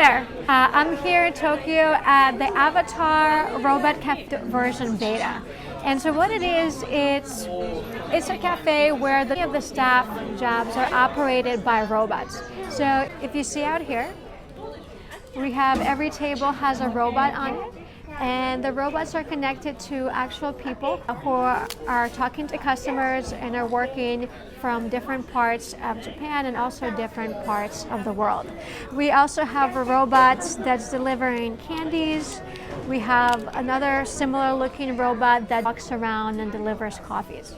there. I'm here in Tokyo at the Avatar Robot Cafe version beta. And so what it is, it's a cafe where many of the staff jobs are operated by robots. So if you see out here, we have every table has a robot on it. And the robots are connected to actual people who are talking to customers and are working from different parts of Japan and also different parts of the world. We also have a robot that's delivering candies. We have another similar looking robot that walks around and delivers coffees.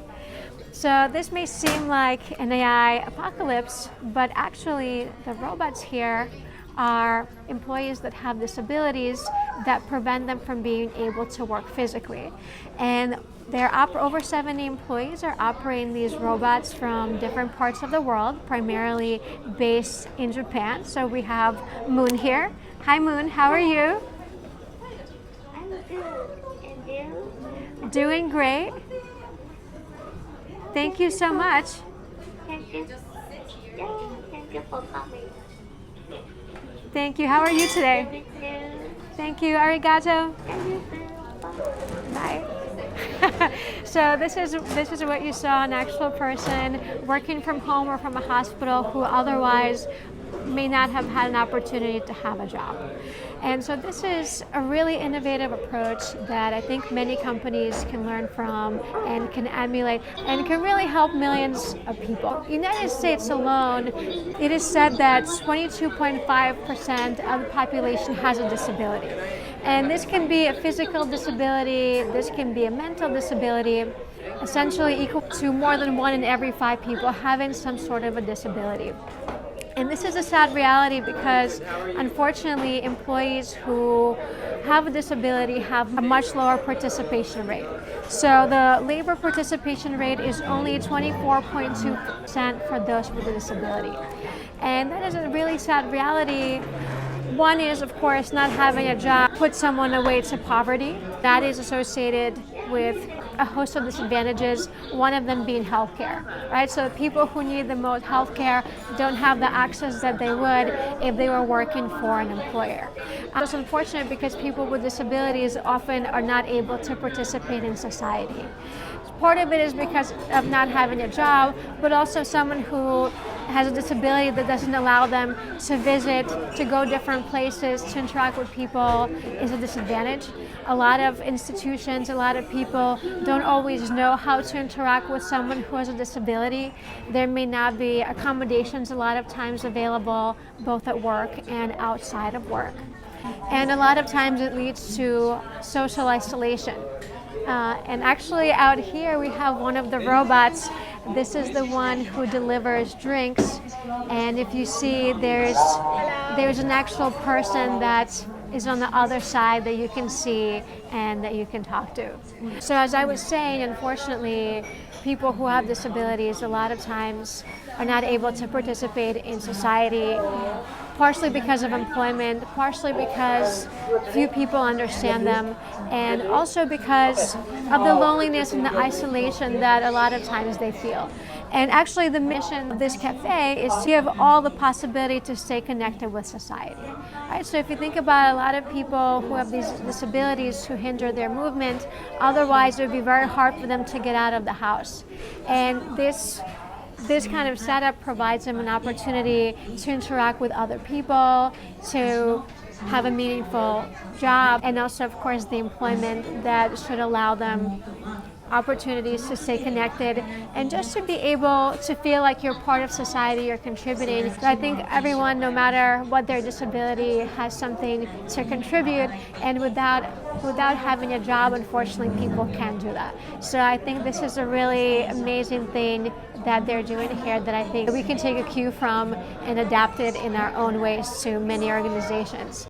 So this may seem like an AI apocalypse, but actually the robots here are employees that have disabilities that prevent them from being able to work physically. And over 70 employees are operating these robots from different parts of the world, primarily based in Japan. So we have Moon here. Hi Moon, how are you? I'm good. And you? Doing great. Thank you so much. Thank you. Thank you for coming. Thank you. How are you today? Thank you. Arigato. Bye. So this is what you saw, an actual person working from home or from a hospital who otherwise may not have had an opportunity to have a job. And so this is a really innovative approach that I think many companies can learn from and can emulate and can really help millions of people. United States alone, it is said that 22.5% of the population has a disability. And this can be a physical disability, this can be a mental disability, essentially equal to more than 1 in every 5 people having some sort of a disability. And this is a sad reality because, unfortunately, employees who have a disability have a much lower participation rate. So the labor participation rate is only 24.2% for those with a disability. And that is a really sad reality. One is, of course, not having a job puts someone away to poverty. That is associated with a host of disadvantages, one of them being healthcare, right? So people who need the most healthcare don't have the access that they would if they were working for an employer. It's unfortunate because people with disabilities often are not able to participate in society. Part of it is because of not having a job, but also someone who has a disability that doesn't allow them to visit, to go different places, to interact with people is a disadvantage. A lot of institutions, a lot of people don't always know how to interact with someone who has a disability. There may not be accommodations a lot of times available both at work and outside of work. And a lot of times it leads to social isolation. And actually out here we have one of the robots. This is the one who delivers drinks. And if you see, there's an actual person that is on the other side that you can see and that you can talk to. So as I was saying, unfortunately, people who have disabilities a lot of times are not able to participate in society, partially because of employment, partially because few people understand them, and also because of the loneliness and the isolation that a lot of times they feel. And actually the mission of this cafe is to give all the possibility to stay connected with society. Right? So if you think about a lot of people who have these disabilities who hinder their movement, otherwise it would be very hard for them to get out of the house. And this kind of setup provides them an opportunity to interact with other people, to have a meaningful job, and also, of course, the employment that should allow them opportunities to stay connected and just to be able to feel like you're part of society, you're contributing. So I think everyone, no matter what their disability, has something to contribute, and without having a job, unfortunately, people can't do that. So I think this is a really amazing thing that they're doing here that I think we can take a cue from and adapt it in our own ways to many organizations.